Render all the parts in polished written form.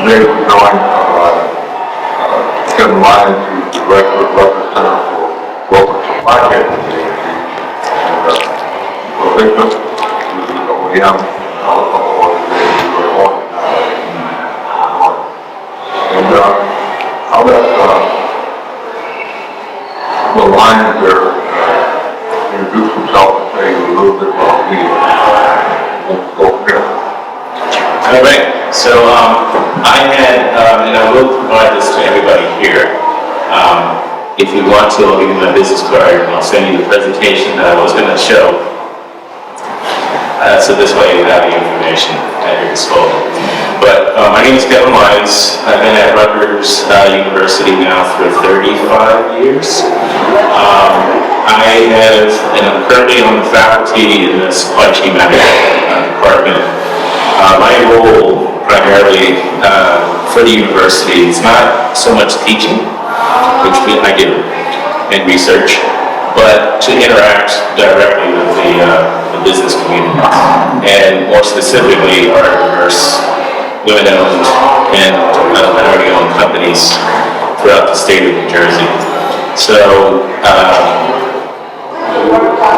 Today we're joined Kevin Lyons, who's the director of Rutgers Center for Global Supply Chain, and Victor, who's the OEM, and all the organizations who are on. And I'll let the Lyons there introduce himself and say a little bit about me. We'll go from there. All right. So I had, and I will provide this to everybody here. If you want to, I'll give you my business card and I'll send you the presentation that I was going to show. So this way you have the information at your disposal. But my name is Kevin Lyons. I've been at Rutgers University now for 35 years. I have, and I'm currently on the faculty in the supply chain management department. My role primarily for the university is not so much teaching, which I do, and research, but to interact directly with the business community, and more specifically our diverse women-owned and minority-owned companies throughout the state of New Jersey. So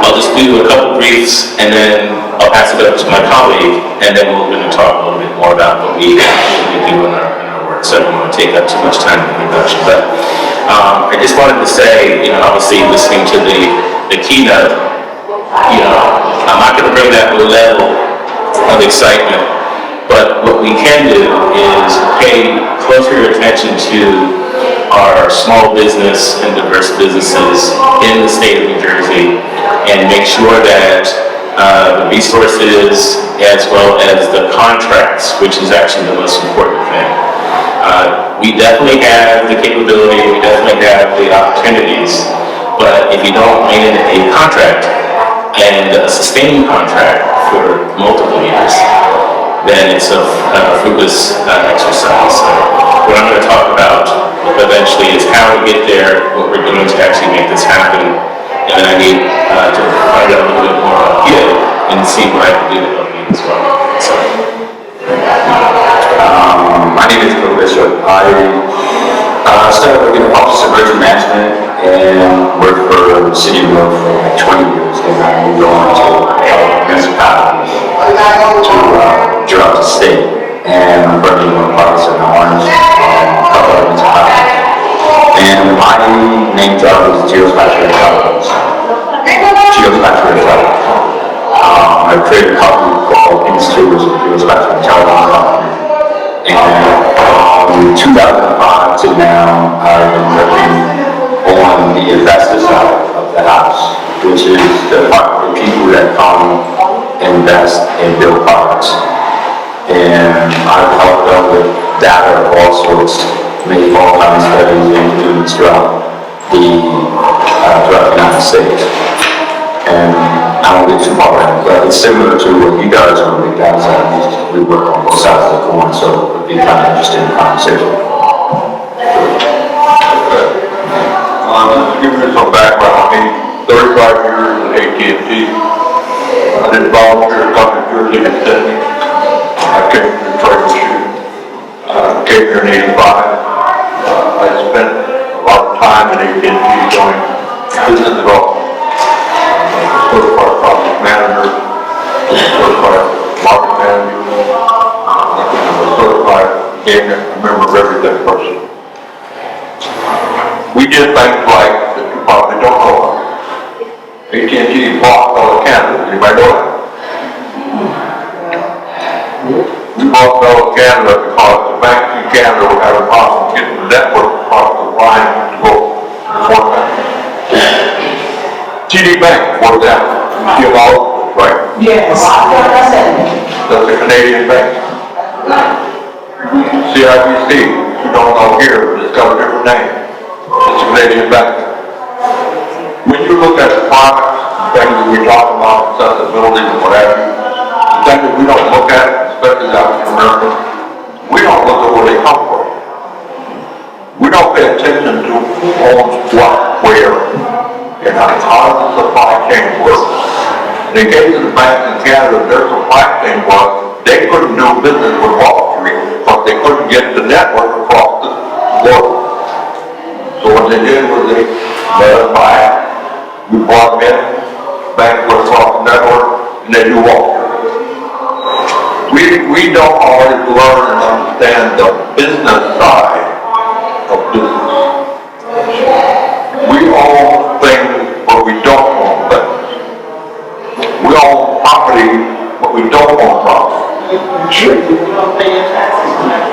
I'll just do a couple briefs, and then I'll pass it over to my colleague, and then we're going to talk a little bit more about what we actually do in our work. So I don't want to take up too much time in the introduction, but I just wanted to say, obviously listening to the keynote, I'm not going to bring that level of excitement, but what we can do is pay closer attention to our small business and diverse businesses in the state of New Jersey, and make sure that the resources as well as the contracts, which is actually the most important thing. We definitely have the capability, we definitely have the opportunities, but if you don't win a contract and a sustaining contract for multiple years, then it's a fruitless exercise. So what I'm going to talk about eventually is how we get there, what we're doing to actually make this happen, and then I need to find out a little bit more about you and see what I can do to help you as well. So. My name is Bill Bishop. I started working in the Office of Emergency Management and worked for the City of New York for like 20 years. And I moved on to municipalities throughout the state. And I'm currently doing projects in Orange, a couple of municipalities. And my main job is geospatial intelligence. I created a company called Institute of Geospatial Intelligence Company. And from 2005 to now, I've been working on the investor side of the house, which is the people that come invest and build products. And I've helped them with data of all sorts, make all kinds of studies and communities throughout the United States. And I won't get too far in, but it's similar to what you guys are on the data side. We work on both sides of the coin, so it would be kind of interesting conversation. Just to give you some background, I 35 years at AT&T. I did volunteer up in Jersey and Sydney. I came from Detroit, Michigan. Came here in '85. I spent a lot of time at AT&T doing business development. Certified project manager, certified market manager, certified member of everything person. We did things like that you probably don't know about. AT&T bought Bell Canada. Anybody know that? We bought Bell Canada because the banks in Canada were having problems getting the network across the line to go to one bank. TD Bank was that. You know, right? Yes. That's a Canadian bank. CIBC, you don't know here, but it's got a different name. It's a Canadian bank. When you look at the products, things that we talk about, accessibility and what have you, the thing that we don't look at, especially African Americans, we don't look at where they come from. We don't pay attention to who owns what, where, and how the supply chain works. In the case of the banks in Canada, their supply chain was they couldn't do business with Wall Street because but they couldn't get the network across the border. So what they did was they let us buy it. We brought them in, bank was across the network, and they do walk. We don't always learn and understand the business side of business. We own things, but we don't own things. We own property, but we don't own property.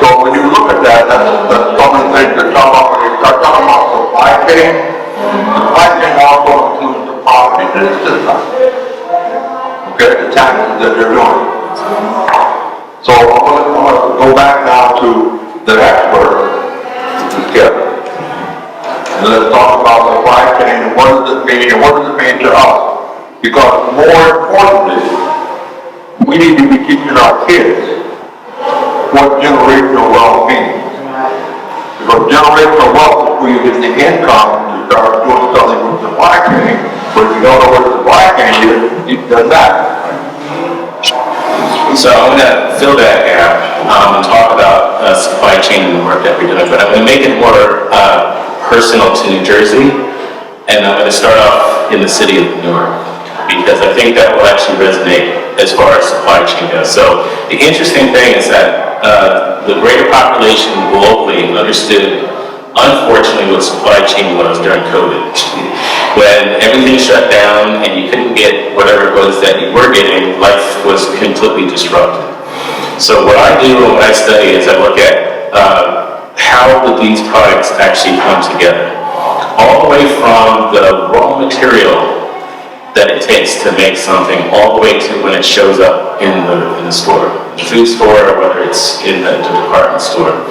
So when you look at that, that's some of the things that come up when you start talking about supply chain. Supply chain also includes the property that is system. Okay, the taxes that they're doing. So I'm gonna go back now to the expert, which is Kevin. And let's talk about supply chain and what does it mean and what does it mean to us? Because more importantly, we need to be teaching our kids what generational wealth means. Because generational wealth is where you get the income to start doing something with supply chain, but if you don't know what supply chain is, it does that. So I'm going to fill that gap and talk about supply chain and the work that we're doing, but I'm going to make it more personal to New Jersey, and I'm going to start off in the city of Newark, because I think that will actually resonate as far as supply chain goes. So the interesting thing is that the greater population globally understood, unfortunately, what supply chain was during COVID. When everything shut down and you couldn't get whatever it was that you were getting, life was completely disrupted. So what I do and what I study is I look at how do these products actually come together. All the way from the raw material that it takes to make something, all the way to when it shows up in the store, the food store, or whether it's in the department store.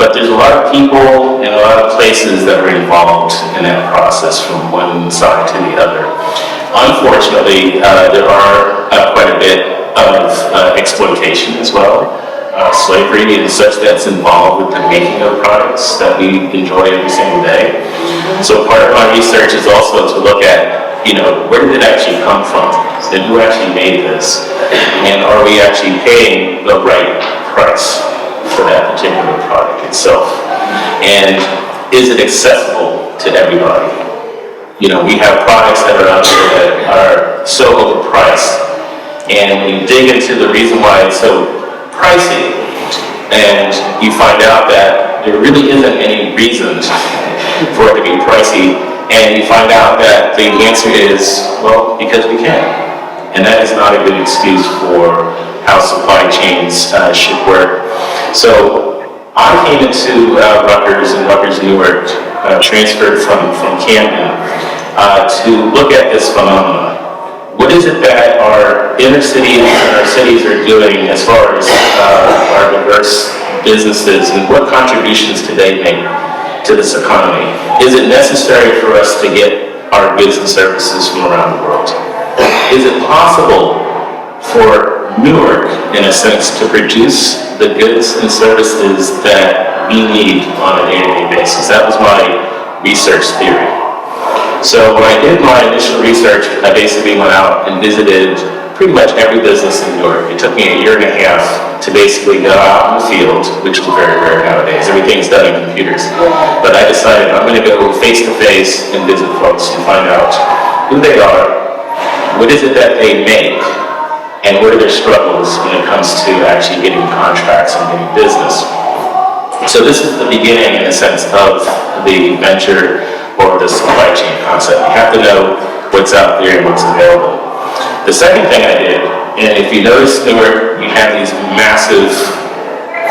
But there's a lot of people and a lot of places that are involved in that process from one side to the other. Unfortunately, there are quite a bit of exploitation as well, slavery and such that's involved with the making of products that we enjoy every single day. So part of my research is also to look at, where did it actually come from? And who actually made this? And are we actually paying the right price for that particular product itself? And is it accessible to everybody? We have products that are out there that are so overpriced, and when you dig into the reason why it's so pricey, and you find out that there really isn't any reason for it to be pricey, and you find out that the answer is, well, because we can. And that is not a good excuse for how supply chains should work. So I came into Rutgers and Rutgers Newark, transferred from Camden, to look at this phenomenon. What is it that our inner cities and our cities are doing as far as our diverse businesses, and what contributions do they make to this economy? Is it necessary for us to get our goods and services from around the world? Is it possible for Newark, in a sense, to produce the goods and services that we need on a day-to-day basis? That was my research theory. So when I did my initial research, I basically went out and visited pretty much every business in New York. It took me a year and a half to basically go out in the field, which is very rare nowadays. Everything's done in computers. But I decided I'm going to go face to face and visit folks and find out who they are, what is it that they make, and what are their struggles when it comes to actually getting contracts and getting business. So this is the beginning, in a sense, of the venture or the supply chain concept. You have to know what's out there and what's available. The second thing I did, and if you notice, Newark, you have these massive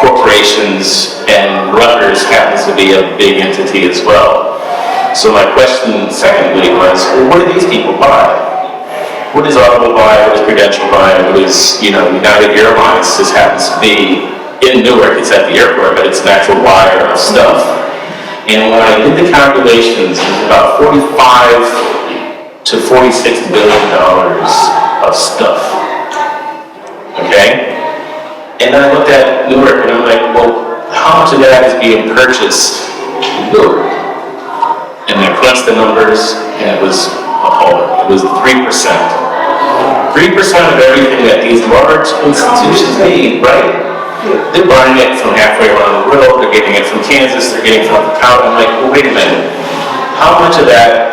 corporations, and Rutgers happens to be a big entity as well. So my question, secondly, was, well, what do these people buy? What does Audible buy? What does Prudential buy? What does, United Airlines? This happens to be in Newark. It's at the airport, but it's an actual wire of stuff. And when I did the calculations, it was about $45 to $46 billion of stuff. Okay? And then I looked at Newark and I'm like, well, how much of that is being purchased in Newark? And I crunched the numbers, and it was appalling. It was 3%. 3% of everything that these large institutions need, right? They're buying it from halfway around the world, they're getting it from Kansas, they're getting it from out. I'm like, well, wait a minute. How much of that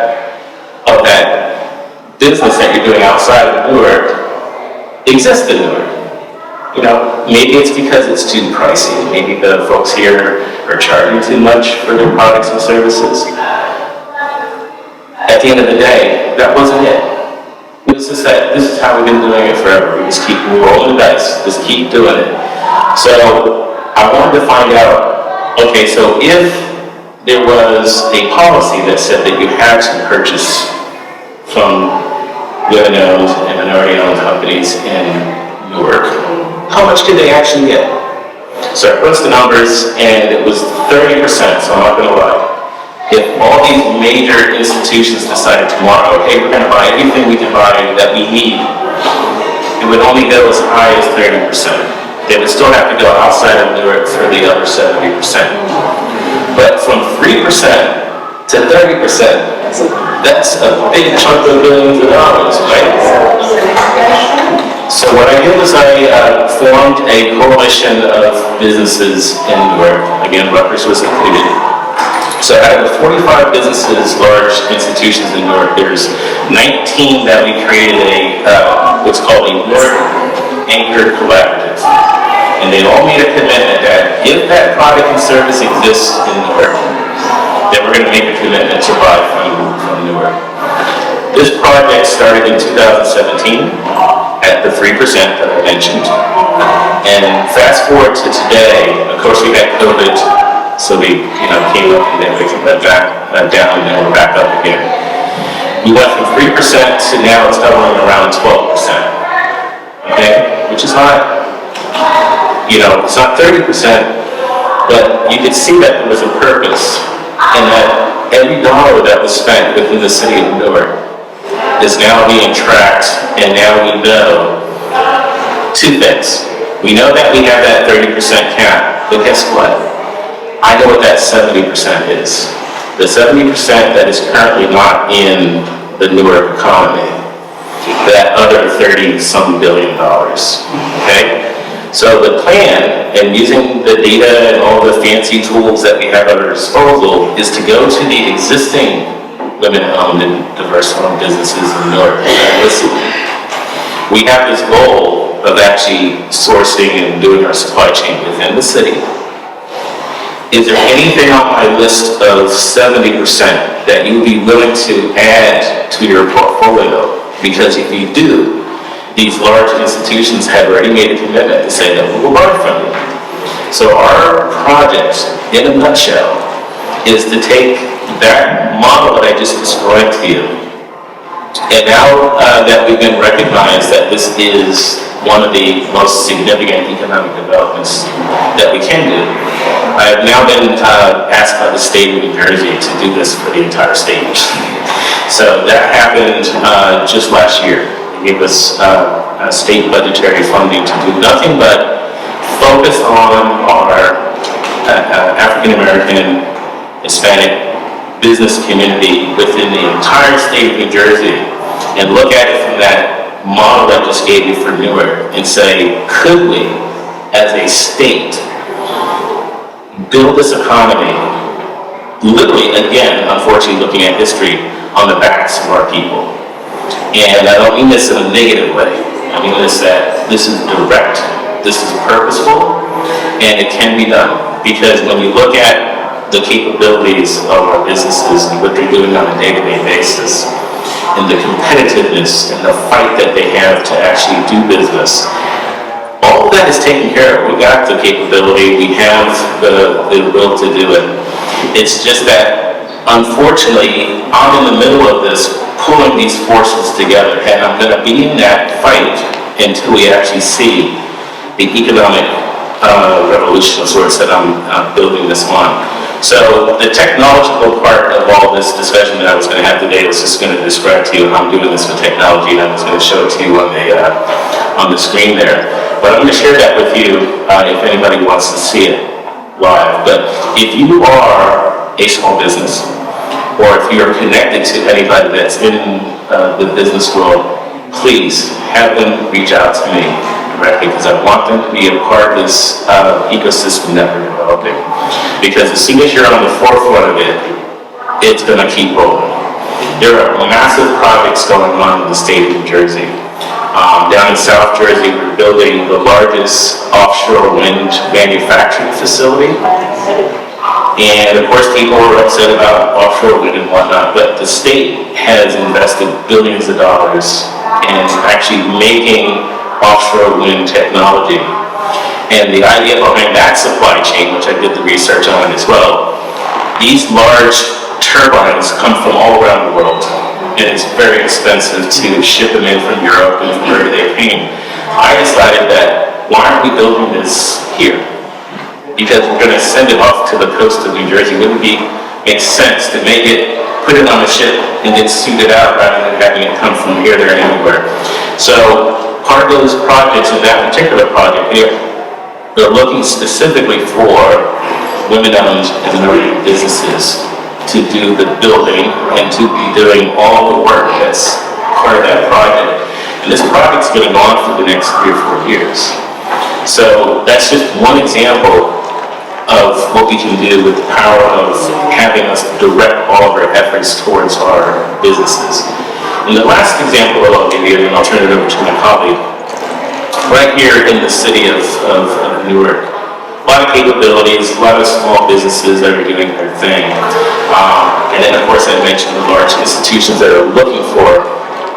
business that you're doing outside of Newark exists in Newark? You know, maybe it's because it's too pricey. Maybe the folks here are charging too much for their products and services. At the end of the day, that wasn't it. It was just that this is how we've been doing it forever. We just keep rolling the dice, just keep doing it. So I wanted to find out, okay, so if there was a policy that said that you had to purchase from women-owned and minority-owned companies in Newark, how much did they actually get? So I punched the numbers, and it was 30%, so I'm not going to lie. If all these major institutions decided tomorrow, okay, we're going to buy everything we can buy that we need, it would only go as high as 30%. They would still have to go outside of Newark for the other 70%. But from 3% to 30%, that's a big chunk of billions of dollars, right? So what I did was I formed a coalition of businesses in Newark. Again, Rutgers was included. So out of the 45 businesses, large institutions in Newark, there's 19 that we created what's called a Newark Anchor Collaborative. And they all made a commitment that if that product and service exists in Newark, then we're going to make a commitment to buy from Newark. This project started in 2017 at the 3% that I mentioned. And fast forward to today, of course we had COVID, so we came up and then we came back down and then we're back up again. We went from 3% to now it's hovering around 12%. Okay? Which is not, it's not 30%, but you could see that there was a purpose and that every dollar that was spent within the city of Newark is now being tracked, and now we know two things. We know that we have that 30% cap, but guess what? I know what that 70% is. The 70% that is currently not in the Newark economy, that other 30-some billion dollars, okay? So the plan, and using the data and all the fancy tools that we have at our disposal, is to go to the existing women-owned and diverse-owned businesses in Newark. Listen, we have this goal of actually sourcing and doing our supply chain within the city. Is there anything on my list of 70% that you would be willing to add to your portfolio? Because if you do, these large institutions have already made a commitment to say that we will buy from you. So our project, in a nutshell, is to take that model that I just described to you, and now that we've been recognized that this is one of the most significant economic developments that we can do, I have now been asked by the state of New Jersey to do this for the entire state. So that happened just last year. They gave us state budgetary funding to do nothing but focus on our African American, Hispanic business community within the entire state of New Jersey, and look at it from that model that I just gave you for Newark and say, could we, as a state, build this economy, literally, again, unfortunately looking at history, on the backs of our people? And I don't mean this in a negative way. I mean this that this is direct, this is purposeful, and it can be done. Because when you look at the capabilities of our businesses and what they're doing on a day-to-day basis, and the competitiveness and the fight that they have to actually do business, all of that is taken care of. We got the capability, we have the will to do it. It's just that, unfortunately, I'm in the middle of this, pulling these forces together, and I'm going to be in that fight until we actually see the economic revolution of sorts that I'm building this on. So the technological part of all this discussion that I was going to have today was just going to describe to you how I'm doing this with technology, and I was going to show it to you on the screen there. But I'm going to share that with you if anybody wants to see it live. But if you are a small business, or if you're connected to anybody that's in the business world, please have them reach out to me. directly because I want them to be a part of this ecosystem that we're developing. Because as soon as you're on the forefront of it, it's going to keep rolling. There are massive projects going on in the state of New Jersey. Down in South Jersey, we're building the largest offshore wind manufacturing facility. And of course, people are upset about offshore wind and whatnot, but the state has invested billions of dollars in actually making offshore wind technology. And the idea behind that supply chain, which I did the research on as well, these large turbines come from all around the world. And it's very expensive to ship them in from Europe and from wherever they came. I decided that, why aren't we building this here? Because we're going to send it off to the coast of New Jersey. Wouldn't it make sense to make it, put it on a ship and then suit it out rather than having it come from here, there, and anywhere? So part of those projects, in that particular project here, they're looking specifically for women-owned and minority businesses to do the building and to be doing all the work that's part of that project. And this project's going to go on for the next 3 or 4 years. So that's just one example of what we can do with the power of having us direct all of our efforts towards our businesses. And the last example that I'll give you, and I'll turn it over to my colleague, right here in the city of Newark. A lot of capabilities, a lot of small businesses that are doing their thing. And then of course I mentioned the large institutions that are looking for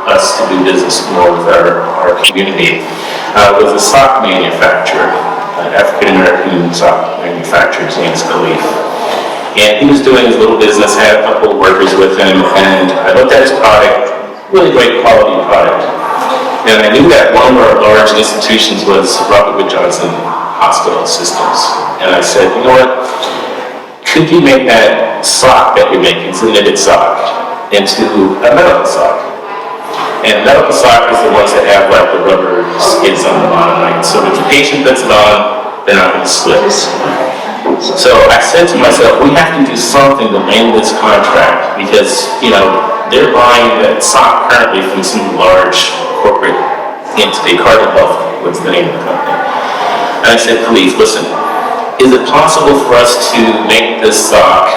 us to do business more with our community. Was a sock manufacturer, an African-American sock manufacturer, his name is Khalif. And he was doing his little business, had a couple of workers with him, and I looked at his product, really great quality product. And I knew that one of our large institutions was Rutgers Hospital Systems. And I said, you know what, could you make that sock that you're making, it's a knitted sock, into a medical sock? And medical sock is the ones that have like the rubber skids on the bottom, right? So if the patient puts it on, they're not going to slip. So I said to myself, we have to do something to land this contract because, you know, they're buying that sock currently from some large corporate entity, Cardinal Health, what's the name of the company. And I said, please, listen, is it possible for us to make this sock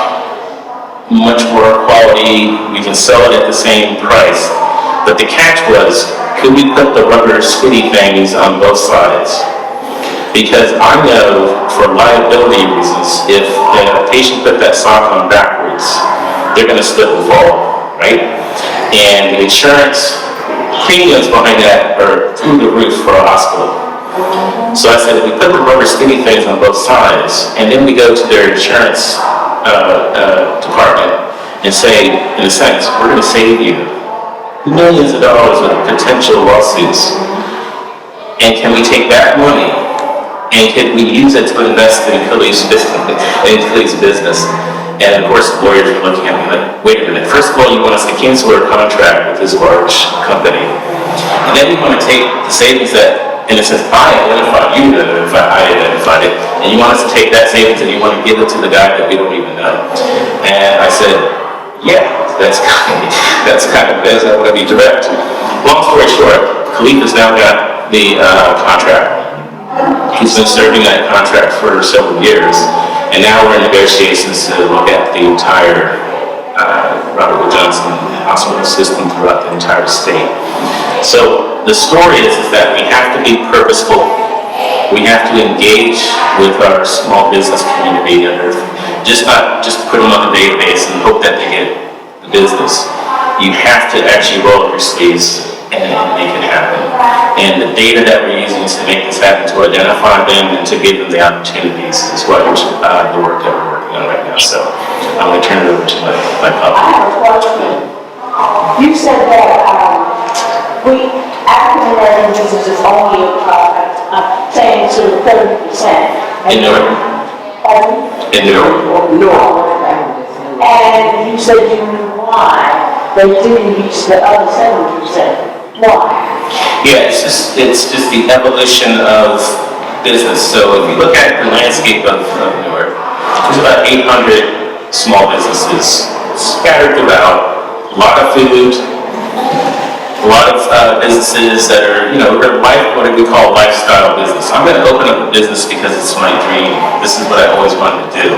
much more quality? We can sell it at the same price. But the catch was, could we put the rubber squiddy things on both sides? Because I know, for liability reasons, if a patient put that sock on backwards, they're going to slip and fall, right? And the insurance premiums behind that are through the roof for a hospital. So I said, if we put the rubber skinny things on both sides, and then we go to their insurance department and say, in a sense, we're going to save you millions of dollars with potential lawsuits. And can we take that money and can we use it to invest in Khalif's business? And of course, the lawyers are looking at me like, wait a minute, first of all, you want us to cancel our contract with this large company. And then you want to take the savings that, in a sense, I identified, you identified it, and you want us to take that savings and you want to give it to the guy that we don't even know. And I said, yeah, that's kind of this. I want to be direct. Long story short, Khalif has now got the contract. He's been serving that contract for several years, and now we're in negotiations to look at the entire Robert Wood Johnson hospital system throughout the entire state. So the story is that we have to be purposeful. We have to engage with our small business community and not just put them on the database and hope that they get the business. You have to actually roll up your sleeves and make it happen. And the data that we're using to make this happen, to identify them and to give them the opportunities is what the work that we're working on right now. So I'm going to turn it over to my colleague. I have a question. You said that African-American businesses only obtain to 30%. In Newark. In Newark. And you said you knew why they didn't reach the other 70%. Why? Yeah, it's just the evolution of business. So if you look at the landscape of Newark, there's about 800 small businesses scattered throughout, a lot of food, A lot of businesses that are, what do we call lifestyle business. I'm going to open up a business because it's my dream. This is what I always wanted to do.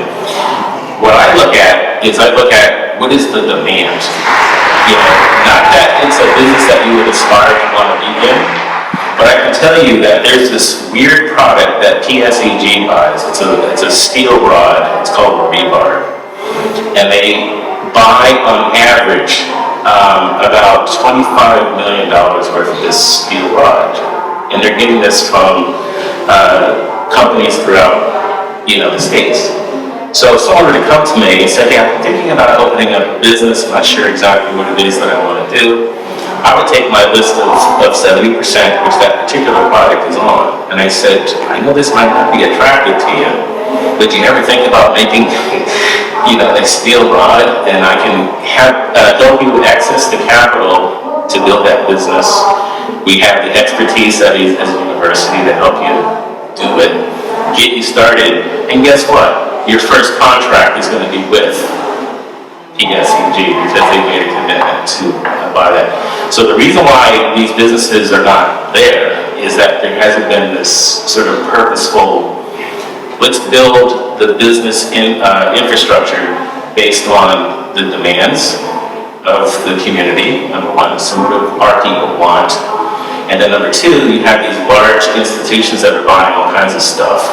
What I look at is what is the demand. Not that it's a business that you would aspire to want to be in, but I can tell you that there's this weird product that PSEG buys. It's a steel rod. It's called a rebar, and they buy on average about $25 million worth of this steel rod, and they're getting this from companies throughout, the States. So if someone were to come to me and say, hey, I'm thinking about opening up a business, I'm not sure exactly what it is that I want to do, I would take my list of 70%, which that particular product is on, and I said, I know this might not be attractive to you, but do you ever think about making a steel rod, and I can help you with access to capital to build that business. We have the expertise as a university to help you do it, get you started, and guess what? Your first contract is going to be with PSEG because they made a commitment to buy that. So the reason why these businesses are not there is that there hasn't been this sort of purposeful, let's build the business infrastructure based on the demands of the community, number one, so what do our people want? And then number two, you have these large institutions that are buying all kinds of stuff,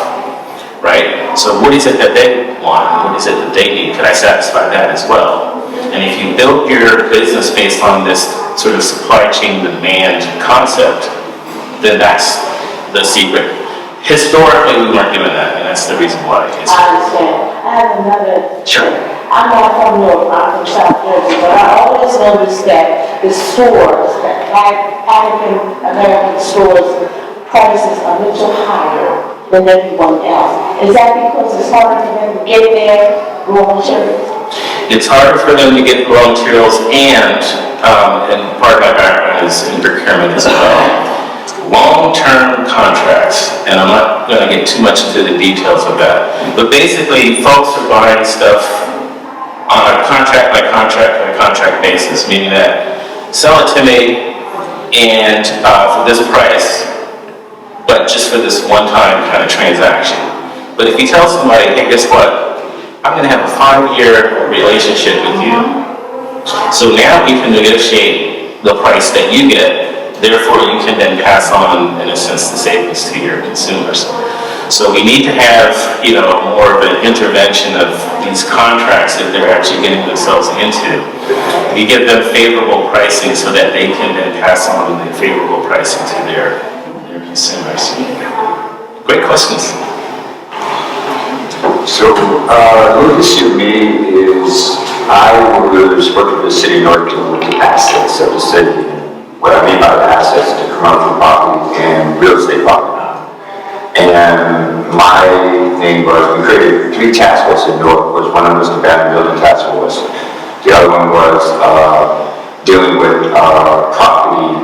right? So what is it that they want? What is it that they need? Can I satisfy that as well? And if you build your business based on this sort of supply chain demand concept, then that's the secret. Historically, we weren't doing that, and that's the reason why. I understand. I have another. Sure. I'm not from North, I'm from South Jersey, but I always noticed that the stores, the African American stores, prices are a little higher than everyone else. Is that because it's harder for them to get their raw materials? It's harder for them to get raw materials, and part of my background is in procurement as well. Long-term contracts, and I'm not going to get too much into the details of that, but basically folks are buying stuff on a contract by contract basis, meaning that sell it to me and for this price, but just for this one-time kind of transaction. But if you tell somebody, hey, guess what? I'm going to have a 5-year relationship with you. So now we can negotiate the price that you get. Therefore, you can then pass on, in a sense, the savings to your consumers. So we need to have, more of an intervention of these contracts that they're actually getting themselves into. We give them favorable pricing so that they can then pass on the favorable pricing to their consumers. Great questions. So, what this to me is, I was working with the city of North with the assets of the city. What I mean by the assets, the commercial property and real estate property. And my thing was, we created 3 task forces in North, was one of them was the abandoned building task force. The other one was dealing with property,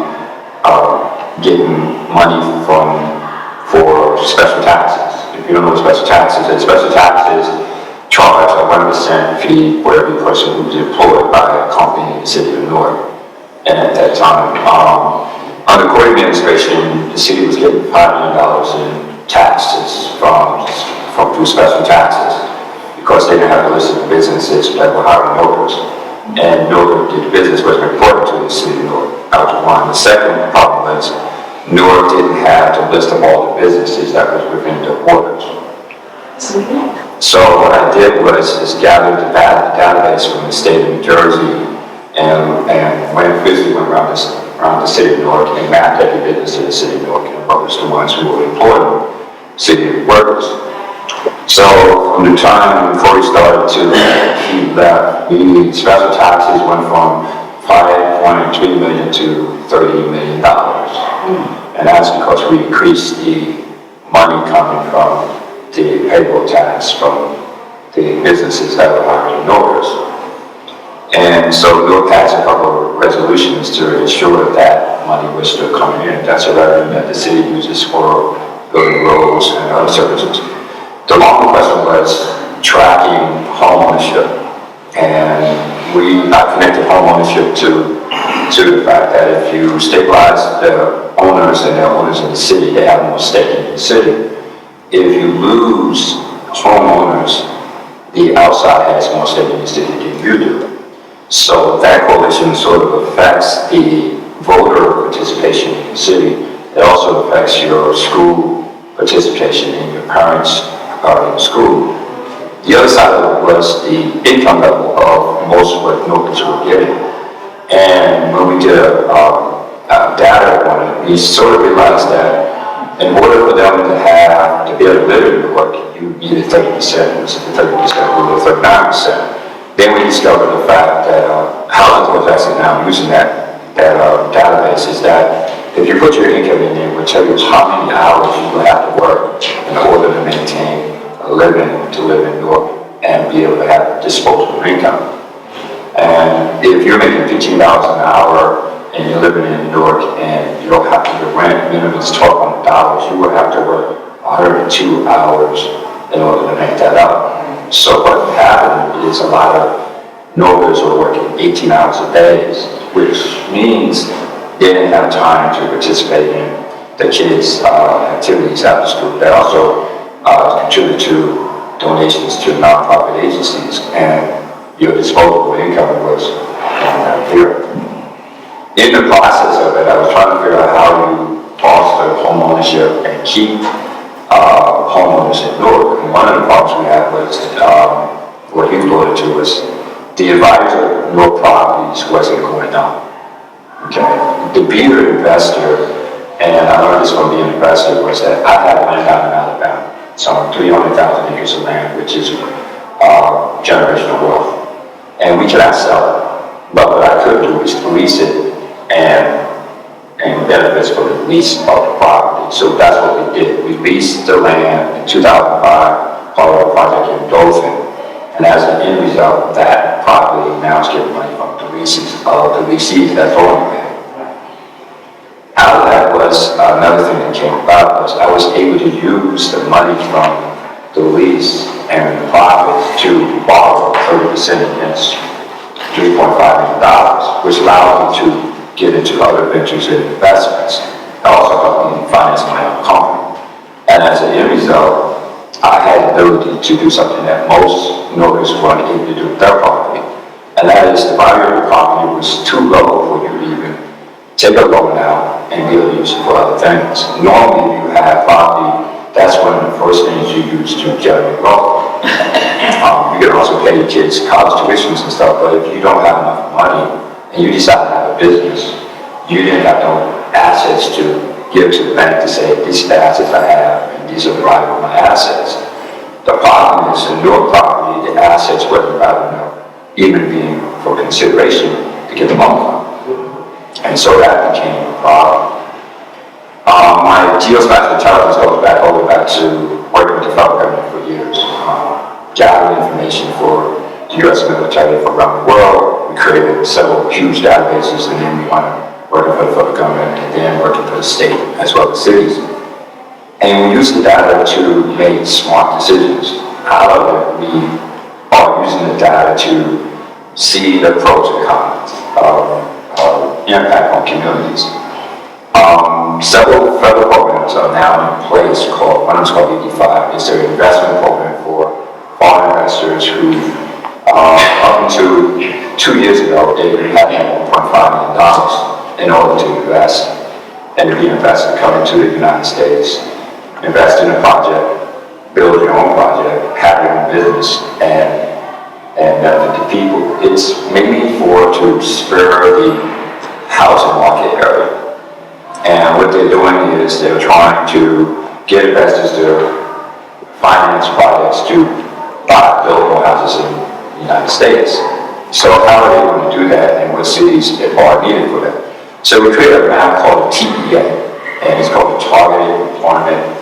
getting money for special taxes. If you don't know what special taxes is, special taxes charge a 1% fee for every person who's employed by a company in the city of North. And at that time, under court administration, the city was getting $5 million in taxes through special taxes because they didn't have a list of businesses that were hiring workers. And the business wasn't important to the city of Newark. That was one. The second problem was Newark didn't have the list of all the businesses that was within the borders. So what I did was gather the database from the state of New Jersey and physically went around the city of Newark and mapped every business in the city of Newark and published the ones who were employing city workers. So from the time before we started to he left, the special taxes went from $5.3 million to $30 million. And that's because we increased the money coming from the payroll tax from the businesses that were hiring workers. And so Newark passed a couple of resolutions to ensure that money was still coming in. That's a revenue that the city uses for building roads and other services. The longer question was tracking home ownership. And I connected home ownership to to the fact that if you stabilize the owners and the owners in the city, they have more stake in the city. If you lose homeowners, the outside has more stake in the city than you do. So that coalition sort of affects the voter participation in the city. It also affects your school participation in your parents are in school. The other side of it was the income level of most of what Northers were getting. And when we did data on it, we sort of realized that in order for them to be able to live in New York, you needed 30%, which is the 30% rule of 39%. Then we discovered the fact that housing was actually now using that database is that if you put your income in there, it will tell you how many hours you will have to work in order to maintain a living, to live in New York and be able to have disposable income. And if you're making $15 an hour and you're living in New York and you don't have to pay rent, minimum is $1,200, you will have to work 102 hours in order to make that up. So what happened is a lot of Northers were working 18 hours a day, which means they didn't have time to participate in the kids' activities after school. They also contribute to donations to nonprofit agencies, and your disposable income was zero. In the process of it, I was trying to figure out how you foster home ownership and keep homeowners in Newark. And one of the problems we had was, what you alluded to was, the advisor of Newark properties wasn't going up. Okay, the bigger investor, and I learned this from being an investor, was that I had land down in Alabama, some 300,000 acres of land, which is generational wealth. And we cannot sell it, but what I could do is lease it and benefits for the lease of the property. So that's what we did. We leased the land in 2005, part of a project in Dothan. And as an end result, that property now is getting money from the leases of the leasees that's owning it. Out of that was another thing that came about was I was able to use the money from the lease and the profits to borrow 30% against $3.5 million, which allowed me to get into other ventures and investments. It also helped me finance my own company. And as an end result, I had the ability to do something that most Northers weren't able to do with their property. And that is the value of the property was too low for you to even take a loan out and be able to use it for other things. Normally, if you have property, that's one of the first things you use to generate wealth. You can also pay your kids college tuitions and stuff, but if you don't have enough money and you decide to have a business, you didn't have no assets to give to the bank to say, these are the assets I have and these are the value of my assets. The problem is in your property, the assets wasn't valuable enough, even being for consideration to get the loan from. And so that became a problem. My geospatial intelligence goes back all the way back to working with the federal government for years, gathering information for the U.S. military from around the world. We created several huge databases, and then we went working for the federal government, and then working for the state as well as cities. And we use the data to make smart decisions. Out of it, we are using the data to see the pros and cons of impact on communities. Several federal programs are now in place one is called ED5. It's an investment program for foreign investors who, up until 2 years ago, they had $1.5 million in order to invest and to be invested, come into the United States, invest in a project, build your own project, have your own business, and benefit the people. It's mainly to spur the housing market area. And what they're doing is they're trying to get investors to finance projects to build more houses in the United States. So how are they going to do that, and what cities are needed for that? So we created a map called TEA, and it's called the Targeted Employment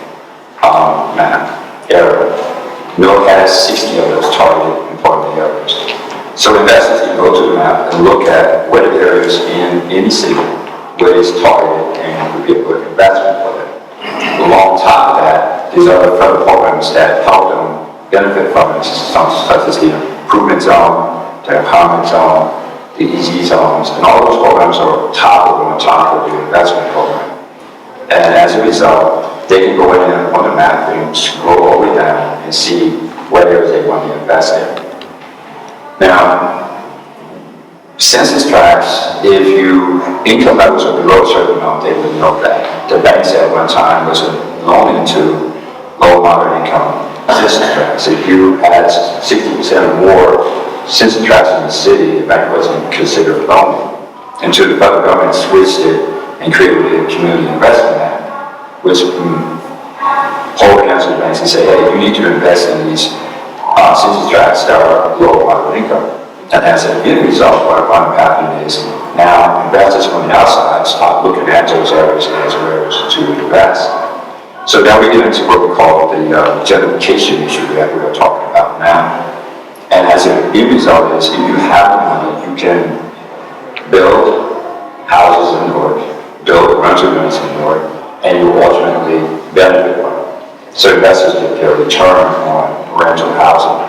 Map Area. Newark has 60 of those targeted employment areas. So investors can go to the map and look at what areas in any city where it's targeted and would be a good investment for them. Along top of that, there's other federal programs that help them benefit from it, such as the improvement zone, the empowerment zone, the EZ zones, and all those programs programs are toppled on top of the investment program. And as a result, they can go in and on the map and scroll all the way down and see what areas they want to invest in. Now, census tracts, if you income levels are below a certain amount, they would know that. The banks at one time was loaning to low moderate income census tracts. If you had 60% or more census tracts in the city, the bank wasn't considered loaning. Until the federal government switched it and created a community investment act, which hold hands with banks and say, hey, you need to invest in these census tracts that are low moderate income. And as an end result, what I'm happening is now investors from the outside start looking at those areas as areas to invest. So now we get into what we call the gentrification issue that we're talking about now. And as an end result is, if you have money, you can build houses in Newark, build rental units in Newark, and you ultimately benefit from it. So investors get their return on rental housing.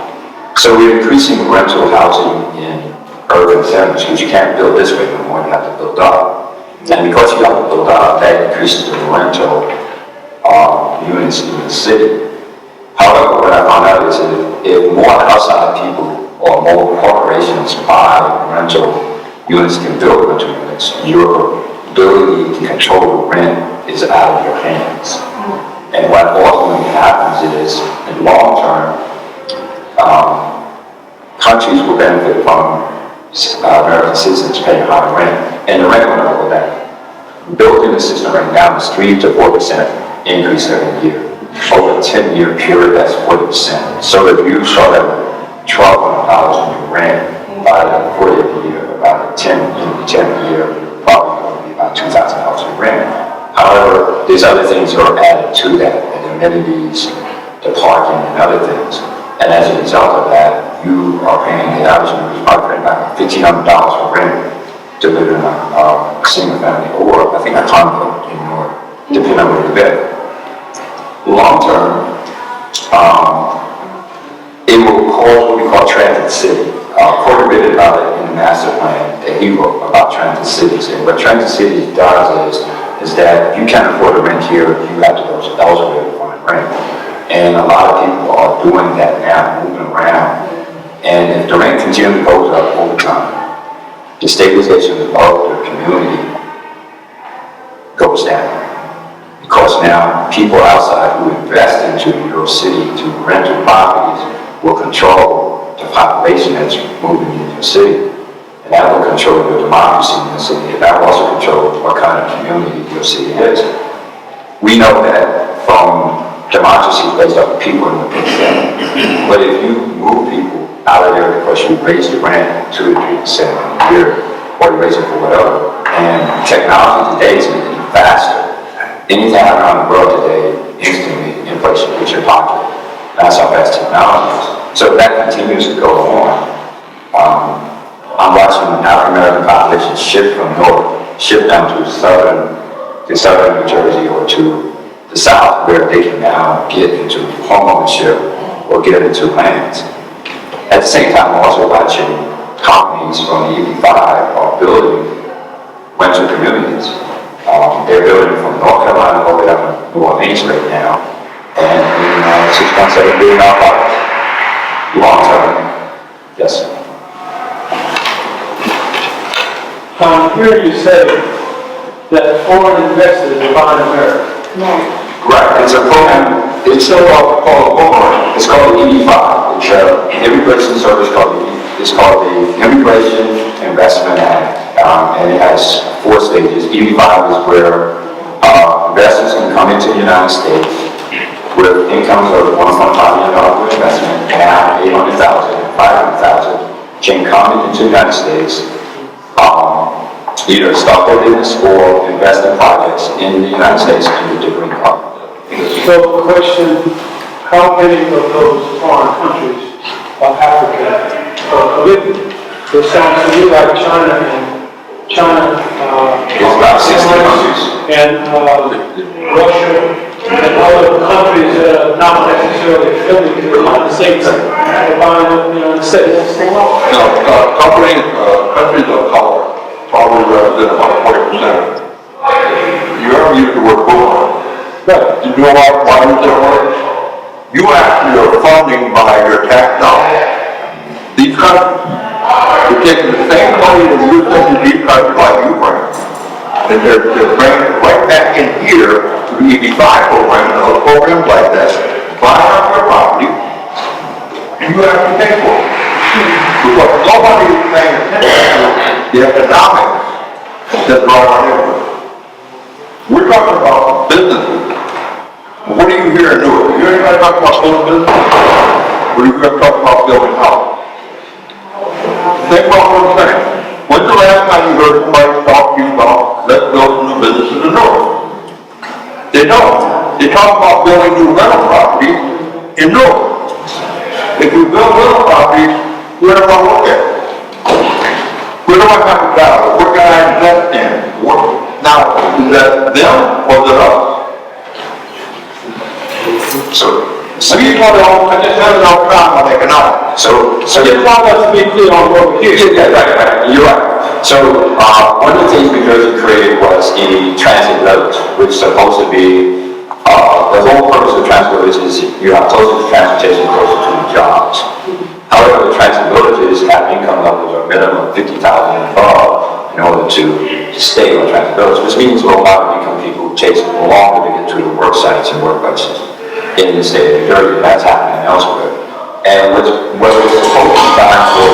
So we're increasing rental housing in urban centers because you can't build this way anymore, you have to build up. And because you have to build up, that increases the rental units in the city. However, what I found out is that if more outside people or more corporations buy rental units can build rental units, your ability to control the rent is out of your hands. And what ultimately happens is, in the long term, countries will benefit from American citizens paying higher rent, and the rent will not go down. Built in the system right now is 3 to 4% increase every year. Over a 10-year period, that's 40%. So if you start at $1,200 in your rent, by the 40th year, about a 10th year, you're probably going to be about $2,000 in rent. However, there's other things that are added to that, the amenities, the parking, and other things. And as a result of that, you are paying, the average is probably paying about $1,500 for rent to live in a single family, or I think a condo in Newark, depending on where you live. Long term, it will cause what we call transit city. Porter wrote about it in the master plan that he wrote about transit cities. And what transit cities does is that if you can't afford to rent here, you have to go elsewhere to find rent. And a lot of people are doing that now, moving around. And if the rent continually goes up over time, the stabilization of the community goes down. Because now people outside who invest into your city to rental properties will control the population that's moving into your city. And that will control your democracy in the city. And that will also control what kind of community your city is. We know that from democracy is based off of people in the people. But if you move people out of there because you raise the rent 2 to 3% a year, or you raise it for whatever, and technology today is making it faster. Anything around the world today, instantly, inflation hits your pocket. That's how fast technology is. So if that continues to go on, I'm watching the African American population shift from north, shift down to southern New Jersey or to the south, where they can now get into homeownership or get into lands. At the same time, I'm also watching companies from the EB5 are building rental communities. They're building from North Carolina all the way down to New Orleans right now, and in $6.7 billion. Long term, yes. I'm hearing you say that foreign investors are buying America. No. Right, it's a program, it's called a program, it's called the EB5, it's Immigration Service it's called the Immigration Investment Act, and it has 4 stages. EB5 is where investors can come into the United States with incomes of $1.5 million per investment, now $800,000, $500,000, can come into the United States, either start their business or invest in projects in the United States and get their green card. So the question, how many of those foreign countries are African or Caribbean? It sounds to me like China It's about 60 countries. and Russia and other countries that are not necessarily affiliated with the United States are buying up the United States. Countries of color probably represent about 40%. You ever use the word boomerang? Right. You know why is that word? You actually are funding by your tax dollars. These countries, they're taking the same money that you send to these countries like Ukraine, and they're bringing it right back in here to the EB5 program and other programs like that, buying up your property, and you have to pay for it. Because nobody is paying attention to the economics that drive our neighborhood. We're talking about businesses. What do you hear in Newark? You hear anybody talk about building business? What do you hear talk about building houses? Think about what I'm saying. When's the last time you heard somebody talk to you about let's build some new businesses in Newark? They don't. They talk about building new rental properties in Newark. If you build rental properties, where do I look at? Where do I have a dollar? Where can I invest in? Now, is that them or is it us? I just have it all time on economics. So I just want us to be clear on what we're here. Yeah, right, you're right. So, one of the things New Jersey created was the transit village, which is supposed to be, the whole purpose of the transit village is you have closer to transportation, closer to the jobs. However, the transit villages have income levels of minimum 50,000 and above in order to stay on transit village, which means a lot of income people chase longer to get to the work sites and workplaces in the state of New Jersey. That's happening elsewhere. And what was supposed to be done for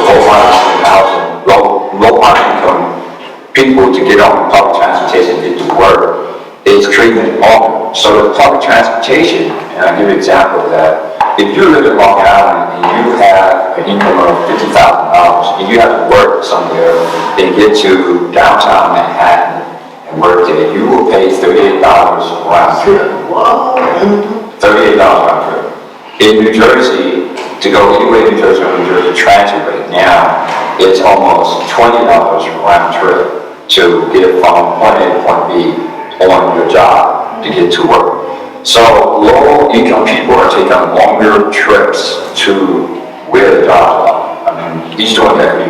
low income people to get on public transportation and get to work is treating it longer. So the public transportation, and I'll give you an example of that. If you live in Long Island and you have an income of $50,000 and you have to work somewhere and get to downtown Manhattan and work there, you will pay $38 round trip. $38 round trip. In New Jersey, to go anywhere in New Jersey on New Jersey Transit right now, it's almost $20 round trip to get from point A to point B on your job to get to work. So low-income people are taking longer trips to where the jobs are. I mean, he's doing equity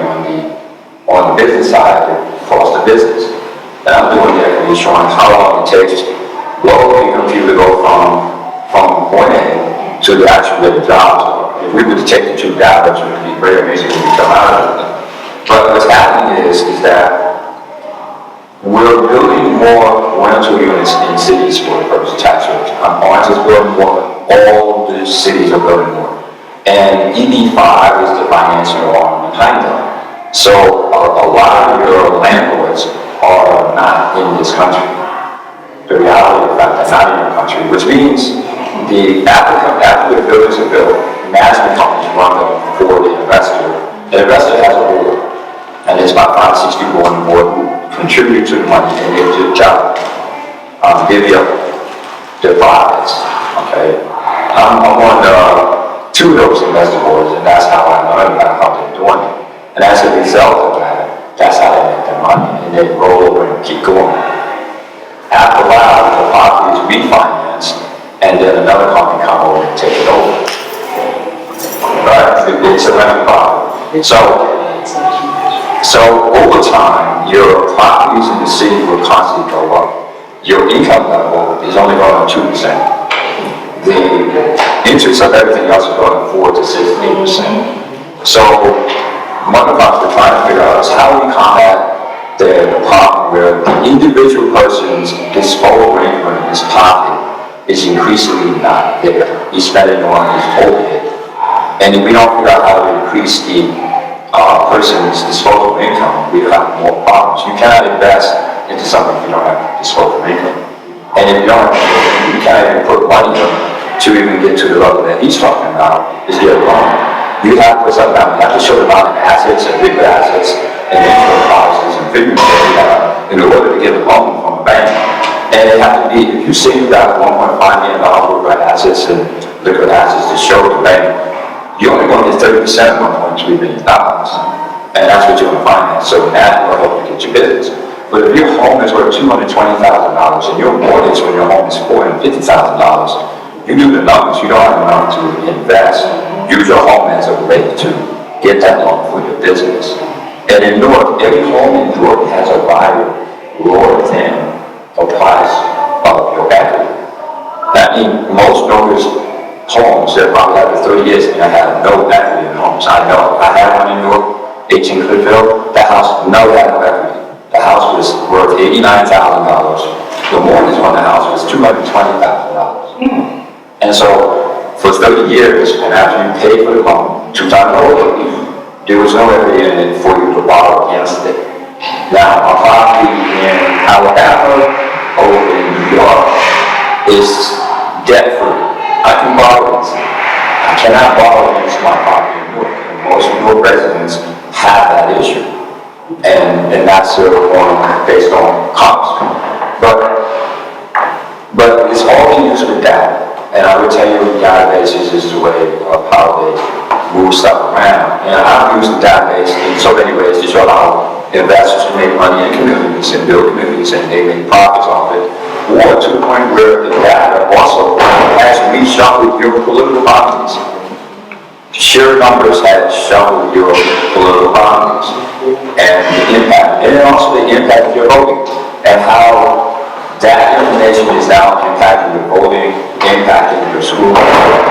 on the business side across the business. And I'm doing equity showing how long it takes low-income people to go from point A to the actual where the jobs are. If we were to take the two data, it would be very amazing when we come out of it. But what's happening is that we're building more rental units in cities for the purpose of tax rates. Orange is building more. All the cities are building more. And EB5 is the financial arm behind them. So a lot of your landlords are not in this country. The reality of the fact they're not in your country, which means after the buildings are built, management companies run them for the investor. The investor has a board. And there's about 5 or 6 people on the board who contribute to the money and they do the job. Divvy up their profits. Okay. I'm on 2 of those investor boards, and that's how I learned about how they're doing it. And as a result of that, that's how they make their money, and they roll over and keep going. After a while, the property is refinanced, and then another company come over and take it over. Right? It's a rental property. So over time, your properties in the city will constantly go up. Your income level is only going up 2%. The interest of everything else is going 4 to 6%. So one of the things we're trying to figure out is how we combat the problem where the individual person's disposable income in his pocket is increasingly not there. He's spending on his overhead. And if we don't figure out how to increase the person's disposable income, we have more problems. You cannot invest into something if you don't have disposable income. And if you can't even put money in to even get to the level that he's talking about, is the loan. You have to put something down. You have to show the amount of assets and liquid assets and insurance policies and figures that you have in order to get a loan from a bank. And it has to be, if you say you got $1.5 million worth of assets and liquid assets to show the bank, you're only going to get 30% of $1.3 million. And that's what you're going to finance. So that will help you get your business. But if your home is worth $220,000 and your mortgage when your home is $450,000, you do the numbers, you don't have enough to invest. Use your home as a way to get that loan for your business. And in Newark, every home in Newark has a value lower than the price of your equity. That means most builders' homes, they're probably after 30 years, and I have no equity in homes. I know. I had one in Newark, 18 Cliffville. That house, no equity. The house was worth $89,000. The mortgage on the house was $220,000. And so, for 30 years, and after you paid for the loan, 2 times over, there was no equity in it for you to borrow against it. Now, a property in Alabama or in New York is debt-free. I can borrow against it. I cannot borrow against my property in Newark. And most Newark residents have that issue. And that's based on cost. But it's all in use with data. And I would tell you databases is the way of how they move stuff around. And I've used the database in so many ways to show how investors can make money in communities and build communities and they make profits off it. Or to the point where the data also has reshuffled your political boundaries. Sheer numbers have shuffled your political boundaries and the impact, and also the impact of your voting and how that information is now impacting your voting, impacting your school,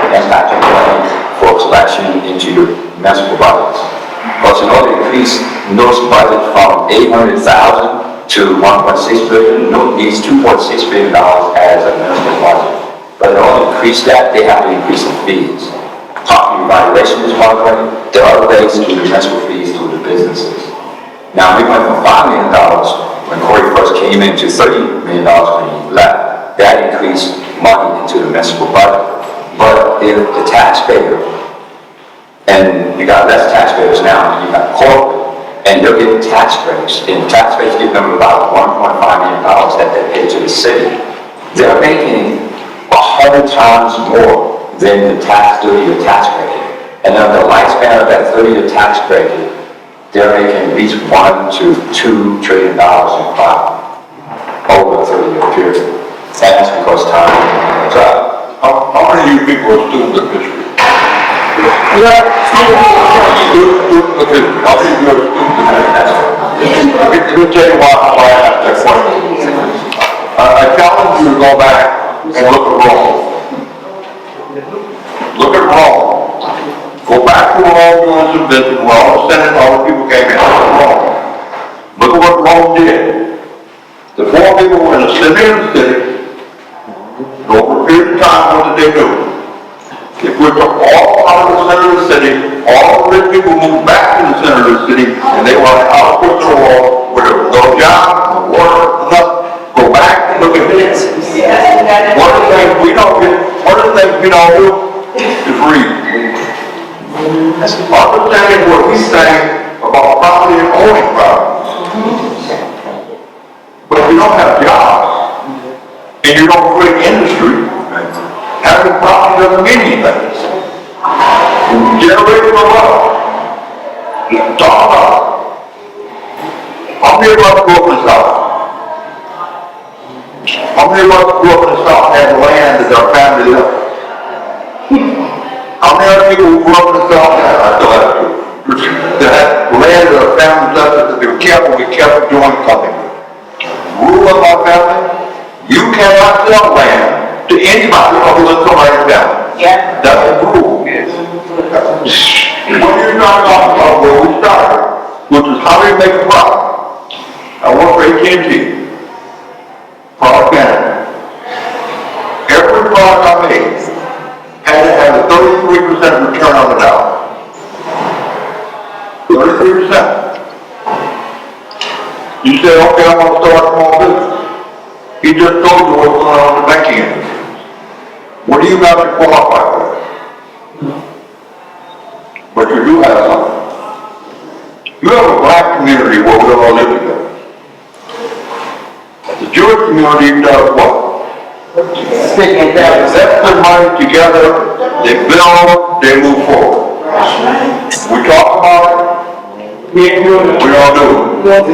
impacting money for collection into your municipal budgets. Because in order to increase those budgets from $800,000 to $1.6 billion, Newark needs $2.6 billion as a municipal budget. But in order to increase that, they have to increase the fees. Property valuation is one way. There are other ways to do the municipal fees to the businesses. Now, we went from $5 million when Corey first came in to $30 million when he left. That increased money into the municipal budget. But if the taxpayer, and you got less taxpayers now, you got corporate, and they're getting tax breaks, and taxpayers give them about $1.5 million that they pay to the city. They're making 100 times more than the tax 30-year tax bracket. And then the lifespan of that 30-year tax bracket, they're making at least $1 to $2 trillion in profit over a 30-year period. And that's because time goes up. How many of you people are students of history? Yeah. Students of history. How many of you are students of history? Let me tell you why I asked that question. I challenge you to go back and look at Rome. Look at Rome. Go back to Rome during some visit where all the Senate and all the people came in. Look at what Rome did. The 4 people were in the center of the city. Over a period of time, what did they do? They put them all out of the center of the city. All the rich people moved back to the center of the city, and they were on the outskirts of the wall where there was no job, no water, nothing. Go back and look at this. One of the things we don't do is read. Understanding what he's saying about property and owning property. But if you don't have jobs, and you don't create industry, having property doesn't mean anything. Generational wealth. Talk about it. How many of us grew up in the South? How many of us grew up in the South and had land that our family left? How many other people who grew up in the South, I still have to, that had land that our family left that they were careful, we kept doing something with? Rule of our family, you cannot sell land to anybody other than somebody's family. Yeah. That's the rule. When you're not talking about where we started, which is how do you make a profit? I work for AT&T, product manager. Every product I made had to have a 33% return on the dollar. 33%. You say, okay, I'm going to start a small business. He just told you what's going on in the banking industry. What do you have to qualify for? But you do have something. You have a black community where we all live together. The Jewish community does what? They invest their money together, they build, they move forward. We talk about it, we don't do it.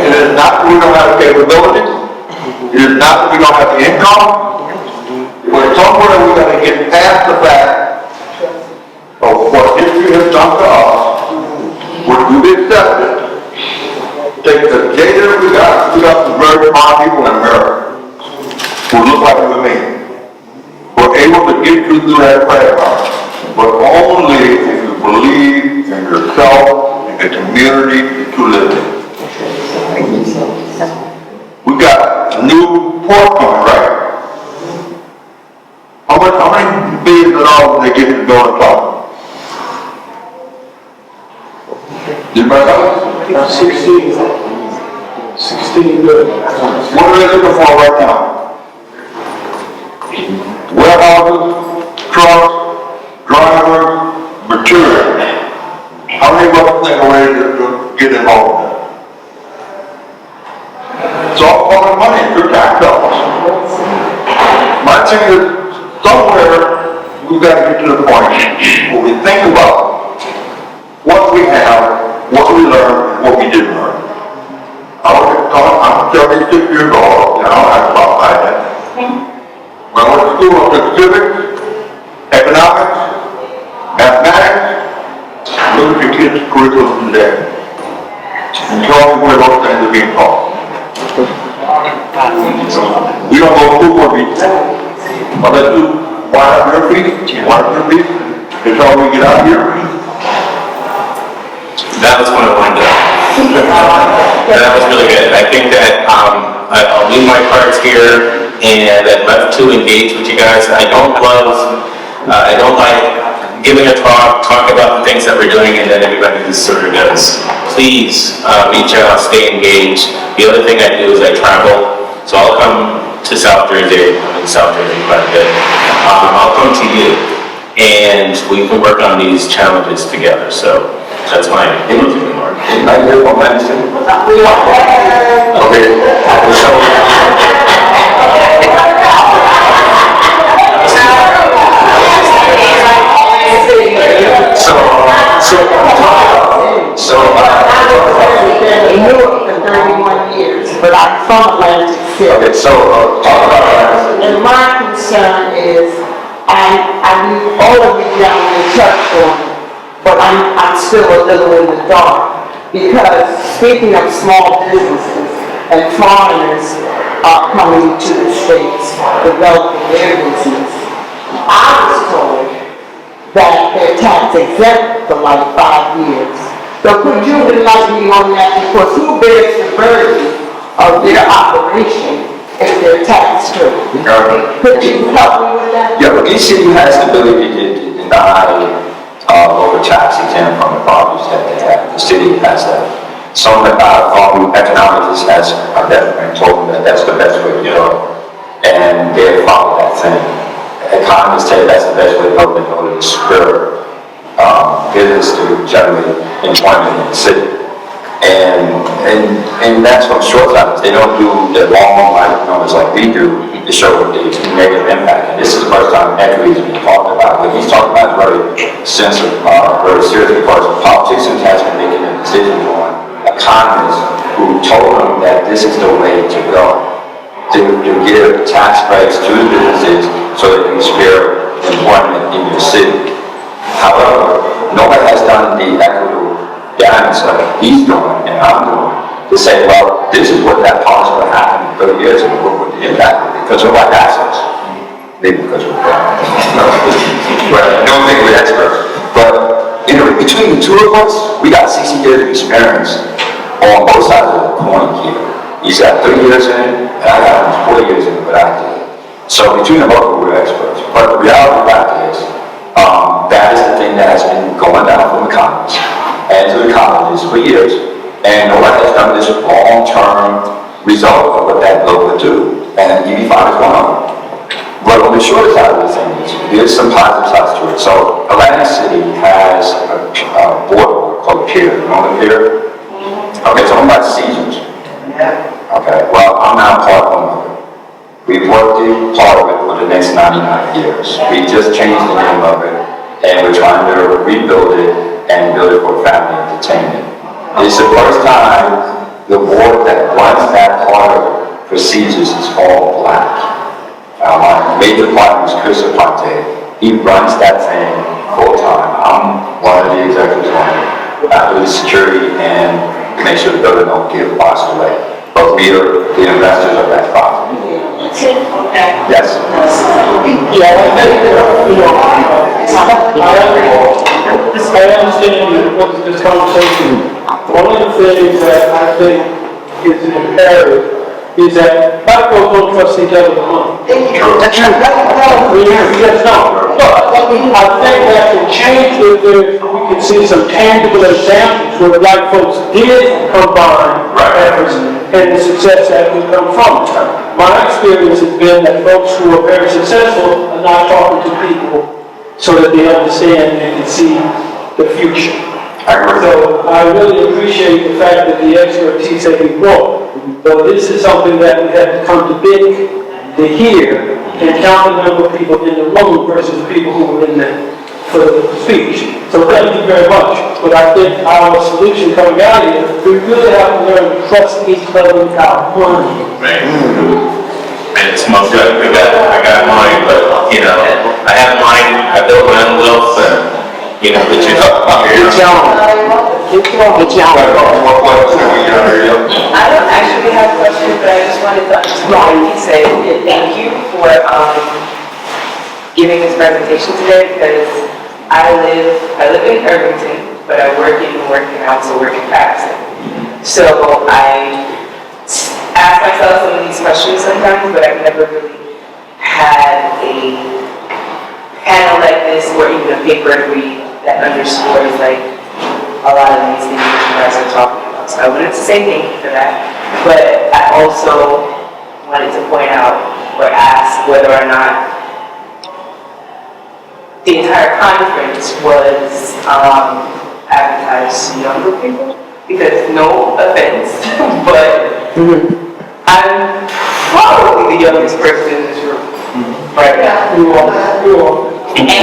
It is not that we don't have the capabilities, it is not that we don't have the income, but somewhere we got to get past the fact of what history has done to us, which would you be accepted? Take the data we got some very smart people in America who look like you and me. We're able to get you through that class, but only if you believe in yourself, in the community that you live in. We got a new port coming, right? How many billions of dollars they get to go and talk? Anybody know? 16 billion. What are they looking for right now? Warehouses, trucks, drivers, material. How many of us think are ready to get involved in that? It's all public money, it's your tax dollars. My thing is, somewhere, we've got to get to the point where we think about what we have, what we learned, and what we didn't learn. I'm 36 years old, and I don't have to talk like that. When I went to school, I took civics, economics, mathematics. Look at your kids' curriculum today. And tell me where those things are being taught. We don't go to school for me. Unless you wind up your feet, it's all we get out here. That was one of mine. That was really good. I think that I'll leave my cards here, and I'd love to engage with you guys. I don't like giving a talk about the things that we're doing, and then everybody just sort of goes. Please reach out, stay engaged. The other thing I do is I travel, so I'll come to South Jersey. I'm in South Jersey quite a bit. I'll come to you, and we can work on these challenges together. So that's my closing remark. I hear momentum. Okay. In Newark for 31 years, but I'm from Atlantic City. Okay, so talk about that. And my concern is, I need all of you down in touch on, but I'm still a little in the dark. Because speaking of small businesses and foreigners are coming to the States, developing their business, I was told that they're tax exempt for like 5 years. So could you enlighten me on that, because who bears the burden of their operation if they're tax free? Could you help me with that? Yeah, but each city has the ability to deny local tax exempt from the properties that they have. The city has that. Some economics has definitely told them that that's the best way to go, and they follow that thing. Economists say that's the best way to go in order to spur business to generate employment in the city. And that's from short term. They don't do the long numbers like we do to show the negative impact. And this is the first time equity is being talked about. What he's talking about is very sensitive, very serious, because politicians has been making a decision on economists who told them that this is the way to go, to give tax breaks to the businesses so that you can spare employment in your city. However, nobody has done the equitable damage like he's doing and I'm doing to say, well, this is what that policy would happen in 30 years and what would the impact be, because of our assets. Maybe because we're no think we're experts. But between the two of us, we got 60 years of experience on both sides of the coin here. He's got 30 years in it, and I got 40 years in it, but I did. So between the both of us, we're experts. But the reality of the fact is, that is the thing that has been going down from economists and to the colleges for years. And nobody has done this long-term result of what that bill would do. And EB5 is one of them. But on the shorter side of the thing is, there's some positive sides to it. So Atlantic City has a board called PIER. You know the PIER? Okay, it's owned by Caesars. Okay, well, I'm now part owner of it. We've worked in part of it for the next 99 years. We just changed the name of it, and we're trying to rebuild it and build it for family entertainment. It's the first time the board that runs that part of it for Caesars is all black. My major partner is Chris Aponte. He runs that thing full time. I'm one of the executives on it. do the security and make sure the building don't get washed away. But we are the investors of that property. Yes. Yeah, I think, I understand you look at this conversation. One of the things that I think is imperative is that black folks don't trust each other with money. Yes, no. But I think that can change if we can see some tangible examples where black folks did combine efforts and the success that could come from it. My experience has been that folks who are very successful are not talking to people so that they understand and can see the future. So I really appreciate the fact that the expertise that you brought. But this is something that we have to come to big, to hear, and count the number of people in the room versus the people who were in there for the speech. So thank you very much. But I think our solution coming out of here, we really have to learn to trust each other with our money. Right. And it's most good. I got mine, but I have mine. I built my own wealth, and but I don't actually have questions, but I just wanted to say thank you for giving this presentation today, because I live in Irvington, but I work and I also work in Patterson. So I ask myself some of these questions sometimes, but I've never really had a panel like this or even a paper to read that underscores like a lot of these things that you guys are talking about. So I wanted to say thank you for that, but I also wanted to point out or ask whether or not the entire conference was advertised to younger people, because no offense, but I'm probably the youngest person in this room right now. You are. It's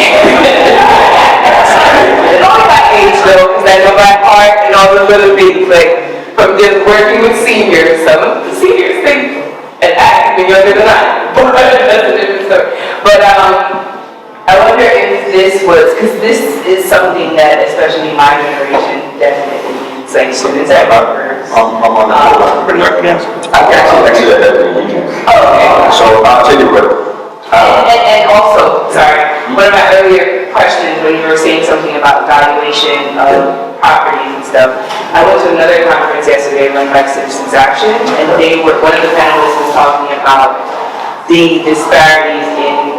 only my age though, because I know my heart and all the little things, like from just working with seniors. Some of the seniors think and act even younger than I, but that's a different story. But I wonder if this was, because this is something that especially my generation definitely needs, like students at Rutgers. I'm on the board. Actually, that weekend. Oh, okay. So I'll take it quick. And also, sorry, one of my earlier questions when you were saying something about valuation of properties and stuff, I went to another conference yesterday run by Citizens Action, and one of the panelists was talking about the disparities in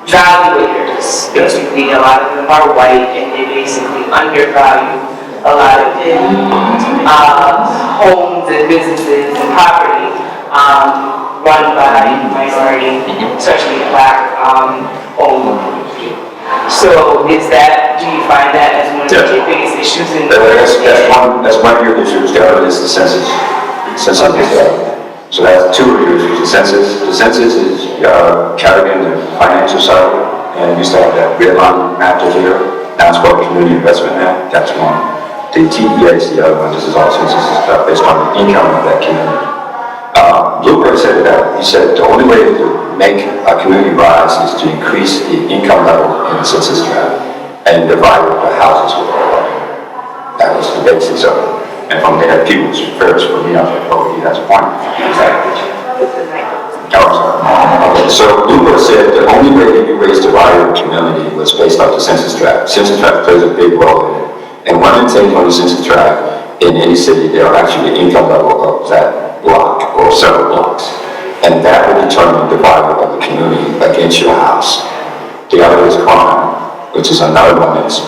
valuators. Basically, a lot of them are white, and they basically undervalue a lot of homes and businesses and property run by minority, especially black owned. So do you find that as one of the biggest issues in the That's one of your issues, Garrett, is the census. So that's two of your issues, the census. The census is carried in the financial side, and we used to have that red line map to here. Now it's called community investment map. That's one. The TEA is the other one. This is all census stuff based on the income of that community. Blueberg said that. He said the only way to make a community rise is to increase the income level in the census tract and divide up the houses with everybody. That was the basis of it. And from there, people's first for me, I was like, oh, he has a point. So Blueberg said the only way that you raise the value of the community was based off the census tract. Census tract plays a big role in it. And one of the things on the census tract in any city, there are actually the income level of that block or several blocks. And that will determine the value of the community against your house. The other is crime, which is another one as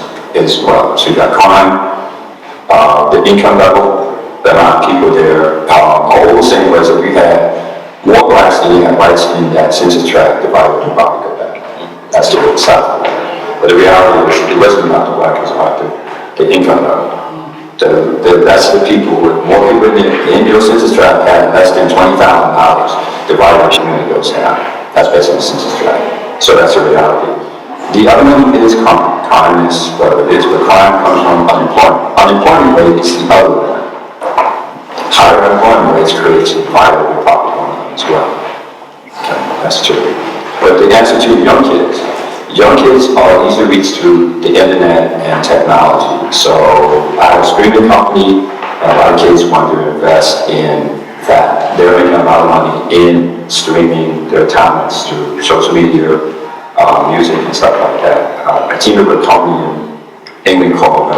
well. So you got crime, the income level, the amount of people there. All the same ways that we had more blacks than you had whites in that census tract, the value would probably go back. That's the good side. But the reality is, it wasn't about the black, it was about the income level. That's the people with more people in your census tract had less than $20,000. The value of the community goes down. That's based on the census tract. So that's the reality. The other one is crime. Crime is what it is, but crime comes from unemployment. Unemployment rate is the other one. Higher unemployment rates creates a value of the property as well. Okay, that's true. But the answer to young kids young kids are easily reached through the internet and technology. So I have a streaming company, and a lot of kids want to invest in that. They're making a lot of money in streaming their talents through social media, music and stuff like that. I teamed up with a company in England called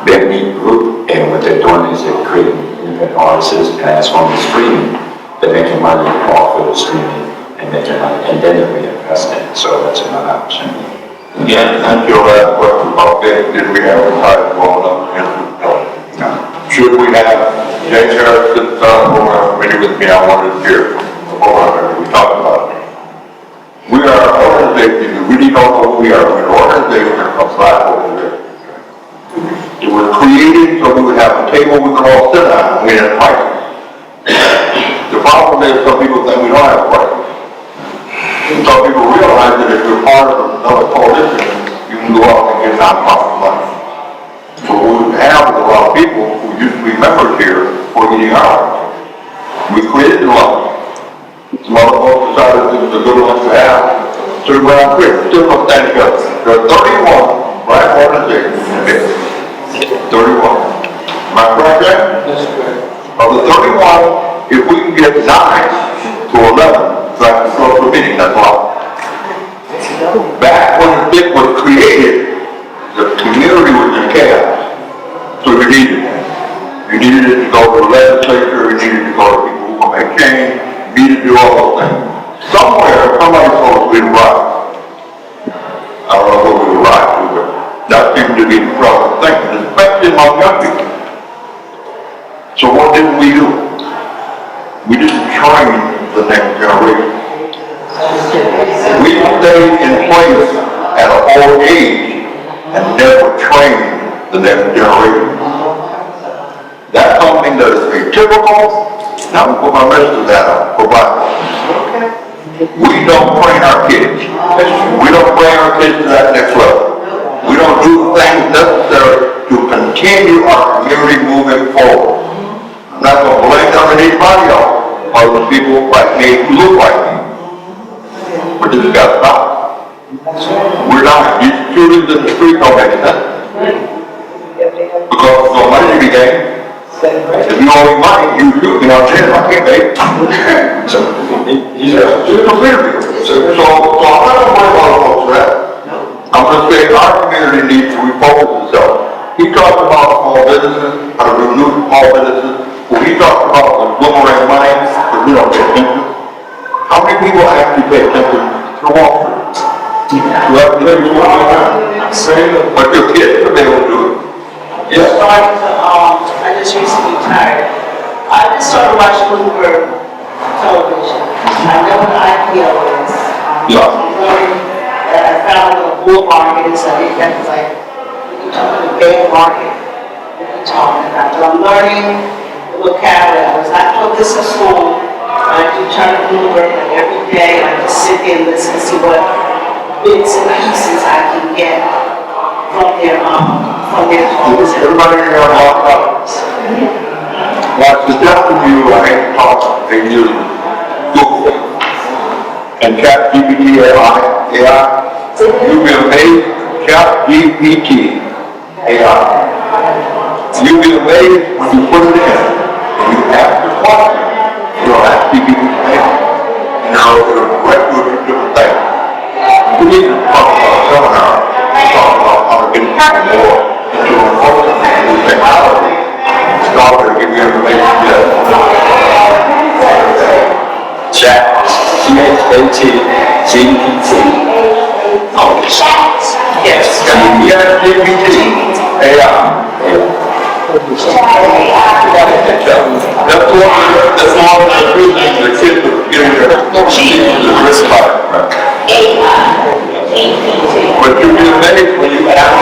Big Meat Group, and what they're doing is they're creating independent artists, and as from the streaming, they're making money off of the streaming and making money, and then they're reinvesting. So that's another option. Again, and your last question about that, did we advertise well enough? Should we have Jay Harris sit program committee with me? I wanted to hear the program we talked about. We are an organization, you really don't know who we are. We're an organization of Black organization. It was created so we would have a table we could all sit at and we had prices. The problem is some people think we don't have prices. Some people realize that if you're part of another coalition, you can go out and get non-profit money. So what we have is a lot of people who used to be members here for eating ours. We created the law. Some other folks decided this was a good one to have. So we went out quick, still not standing up. There are 31 Black organizations in this. 31. Am I correct, Jack? That's correct. Of the 31, if we can get 9 to 11, so that's a close meeting, that's all. Back when it was created, the community was in chaos. So you needed it. You needed it to go to the legislature, you needed to go to people who can make change, you needed to do all those things. Somewhere, somebody told us we were right. I don't know what we were right to, but that seemed to be the problem thinking, especially among young people. So what did we do? We didn't train the next generation. We stayed in place at an old age and never trained the next generation. That's something that is atypical. Now I'm put my rest of that up for Black. We don't train our kids. We don't bring our kids to that next level. We don't do things necessary to continue our community moving forward. I'm not going to blame them on anybody else, other people like me who look like me. But this has got to stop. We're not. These shootings in the street don't make sense. Because there's no money to be gained. If you owe me money, you shoot me, I'll tell you I can't pay. So, you're completely. So I'm not going to worry about folks for that. I'm going to say our community needs to refocus itself. He talked about small businesses, how to renew small businesses. Well, he talked about the boomerang money, but we don't pay attention. How many people actually pay attention to Wall Street? You have to think what's going on. But your kids will be able to do it. Yes. I just recently retired. I just started watching Bloomberg television. I know what IPO is. Yeah. That I found in the bull market, so I think that's like, when you're talking the bear market, what you're talking about. So I'm learning the vocabulary. I was not taught this in school. I do turn to Bloomberg like every day. I just sit there and listen to see what bits and pieces I can get from their talks. Everybody in here locked up. What's suggesting to you, I hate to talk, they use Google and ChatGPT AI. You'll be amazed, ChatGPT AI. You'll be amazed when you put it in and you ask the question, you'll ask GPT AI. And it'll direct you to different things. We need to talk about a seminar, talk about how to get more into a focus on technology. Stop to give you information. Chat, GPT. Oh, chat. Yes. Yes, GPT, AI. That's one of the reasons the kids are getting their risk by it. But you'll be amazed when you ask